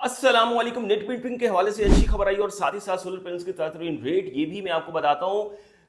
अस्सलामुअलैकुम। Net metering के हवाले से अच्छी खबर आई और साथ ही साथ सोलर पैनल्स के बेहतरीन रेट ये भी मैं आपको बताता हूं।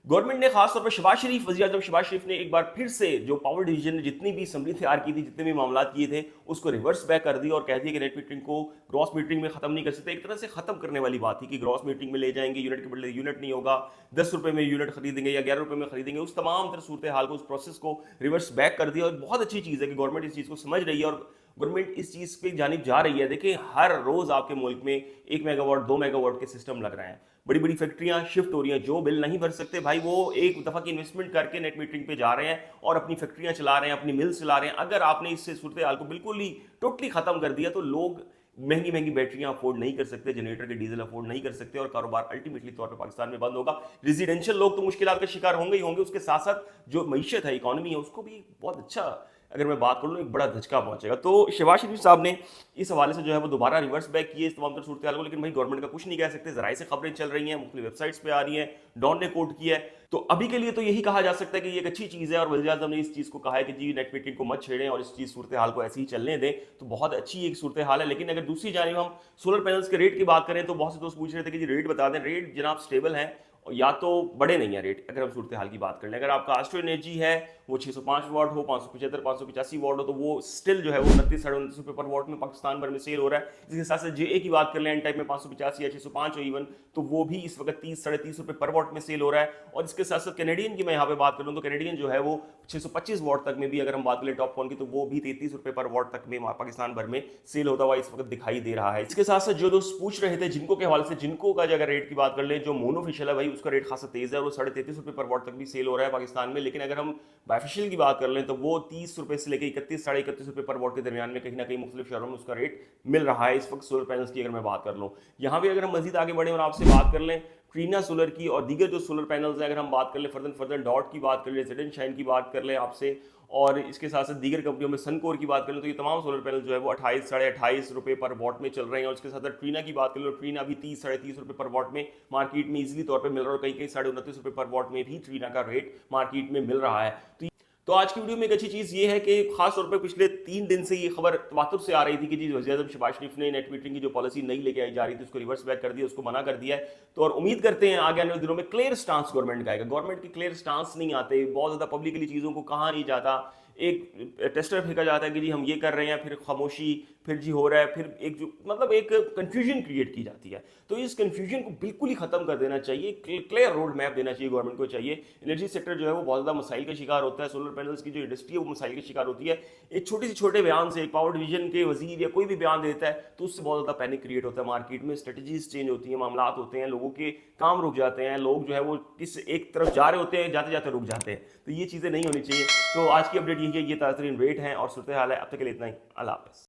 गवर्नमेंट ने खासतौर पर शहबाज शरीफ, वज़ीर आज़म शहबाज शरीफ ने एक बार फिर से जो पावर डिवीजन ने जितनी भी असम्बली तैयार की थी, जितने भी मामला किए थे, उसको रिवर्स बैक कर दिया और कह दिया कि नेट मीटरिंग को ग्रॉस मीटरिंग में खत्म नहीं कर सकते। एक तरह से खत्म करने वाली बात थी कि ग्रॉस मीटरिंग में ले जाएंगे, यूनिट के बदले यूनिट नहीं होगा, 10 रुपए में यूनिट खरीदेंगे या 11 रुपए में खरीदेंगे। उस तमाम तरह सूरत हाल को, उस प्रोसेस को रिवर्स बैक कर दिया और बहुत अच्छी चीज़ है कि गवर्नमेंट इस चीज़ को समझ रही है और गवर्नमेंट इस चीज़ पे जानिब जा रही है। देखिए, हर रोज़ आपके मुल्क में 1 मेगावाट 2 मेगावाट के सिस्टम लग रहे हैं, बड़ी बड़ी फैक्ट्रियां शिफ्ट हो रही हैं। जो बिल नहीं भर सकते भाई, वो एक दफ़ा की इन्वेस्टमेंट करके नेट मीटरिंग पे जा रहे हैं और अपनी फैक्ट्रियां चला रहे हैं, अपनी मिल चला रहे हैं। अगर आपने इससे सूरत हाल को बिल्कुल ही टोटली ख़त्म कर दिया तो लोग महंगी महंगी बैटरियां अफोर्ड नहीं कर सकते, जनरेटर के डीजल अफोर्ड नहीं कर सकते और कारोबार अल्टीमेटली तौर पर पाकिस्तान में बंद होगा। रेजिडेंशियल लोग तो मुश्किलात का शिकार होंगे ही होंगे, उसके साथ साथ जो मईशत है, इकॉनमी है, उसको भी बहुत अच्छा, अगर मैं बात करूँ, एक बड़ा धचका पहुंचेगा। तो शहबाज शरीफ साहब ने इस हवाले से जो है वो दोबारा रिवर्स बैक किए इस तमाम तरह सूरत हाल को। लेकिन भाई गवर्नमेंट का कुछ नहीं कह सकते, जराए से खबरें चल रही हैं, मुख्तलिफ वेबसाइट्स पे आ रही हैं, डॉन ने कोट किया है। तो अभी के लिए तो यही कहा जा सकता है कि ये एक अच्छी चीज़ है और वज़ीर आज़म ने इस चीज़ को कहा है कि जी नेट मीटरिंग को मत छेड़ें और इस चीज़ सूरत हाल को ऐसे ही चलने दें। तो बहुत अच्छी एक सूरत हाल है। लेकिन अगर दूसरी जानिब हम सोलर पैनल्स के रेट की बात करें तो बहुत से दोस्त पूछ रहे थे कि जी रेट बता दें। रेट जनाब स्टेबल है और या तो बड़े नहीं है रेट। अगर हम सूरत हाल की बात कर लें, अगर आपका आस्ट्रो एनर्जी है वो 605 वाट हो, 575 585 वाट हो, तो वो स्टिल जो है वो 29 साढ़े 29 रुपये पर वाट में पाकिस्तान भर में सेल हो रहा है। इसके साथ साथ जे की बात कर लें, एन टाइप में 585 या 605 हो इवन, तो वो भी इस वक्त 30 साढ़े 30 रुपये पर वाट में सेल हो रहा है। और इसके साथ साथ कैनेडियन की मैं यहाँ पे बात करूँ तो कैनेडियन जो है वो 625 वाट तक में भी, अगर हम बात करें टॉप फोन की, तो वो भी 33 रुपये पर वाट तक में पाकिस्तान भर में सेल होता हुआ इस वक्त दिखाई दे रहा है। इसके साथ साथ जो दोस्त पूछ रहे थे जिनको के हवाले से, जिनको का अगर रेट की बात कर ले, जो मोनोफिशियल है भाई उसका रेट खासा तेज है और वो 33.5 रुपये पर वाट तक भी सेल हो रहा है पाकिस्तान में। लेकिन अगर हम बाइफिशियल की बात कर लें तो वो 30 रुपये से लेकर 31 साढ़े 31 रुपये पर वाट के दरमियान में कहीं ना कहीं मुख्तलिफ शहरों में उसका रेट मिल रहा है इस वक्त सोलर पैनल्स की। अगर मैं बात कर लूँ यहाँ पे, अगर हम मजीद आगे बढ़े और आपसे बात कर लें ट्रीना सोलर की और दीगर जो सोलर पैनल्स हैं, अगर हम बात कर लें फर्दन डॉट की बात कर लें, रेजिडेंट शाइन की बात कर लें आपसे, और इसके साथ साथ दीगर कंपनियों में सनकोर की बात करें, तो ये तमाम सोलर पैनल जो है वो 28 साढ़े 28 रुपये पर वॉट में चल रहे हैं। और इसके साथ साथ ट्रीना की बात करें तो ट्रीना भी 30 साढ़े 30 रुपये पर वॉट में मार्केट में इजीली तौर पर मिल रहा है और कहीं कहीं साढ़े 29 रुपये पर वॉट में भी ट्रीना का रेट मार्केट में मिल रहा है। तो आज की वीडियो में एक अच्छी चीज़ ये है कि खास तौर पे पिछले 3 दिन से ये खबर तवातुर से आ रही थी कि जी वज़ीर आज़म शहबाज शरीफ ने नेट मीटरिंग की जो पॉलिसी नई लेके आई जा रही थी उसको रिवर्स बैक कर दिया, उसको मना कर दिया है। तो और उम्मीद करते हैं आगे आने वाले दिनों में क्लियर स्टांस गवर्नमेंट का आएगा। गवर्नमेंट की क्लियर स्टांस नहीं आते, बहुत ज़्यादा पब्लिकली चीज़ों को कहा नहीं जाता, एक टेस्टर फेंका जाता है कि जी हम ये कर रहे हैं, फिर खामोशी, फिर जी हो रहा है, फिर एक जो मतलब एक कंफ्यूजन क्रिएट की जाती है। तो इस कंफ्यूजन को बिल्कुल ही खत्म कर देना चाहिए, क्लियर रोड मैप देना चाहिए गवर्नमेंट को चाहिए। एनर्जी सेक्टर जो है वो बहुत ज़्यादा मसाइल का शिकार होता है, सोलर पैनल्स की जो इंडस्ट्री है वो मसाइल का शिकार होती है। एक छोटे से छोटे बयान से, एक पावर डिवीजन के वजीर या कोई भी बयान देता है तो उससे बहुत ज़्यादा पैनिक क्रिएट होता है मार्केट में, स्ट्रेटजीज चेंज होती हैं, मामला होते हैं, लोगों के काम रुक जाते हैं, लोग जो है वो किस एक तरफ जा रहे होते हैं, जाते जाते रुक जाते हैं। तो ये चीज़ें नहीं होनी चाहिए। तो आज की अपडेट यही है, ये ताज़ा रेट हैं और सूरत हाल है। अब तक के लिए इतना ही। अल्लाह हाफ़िज़।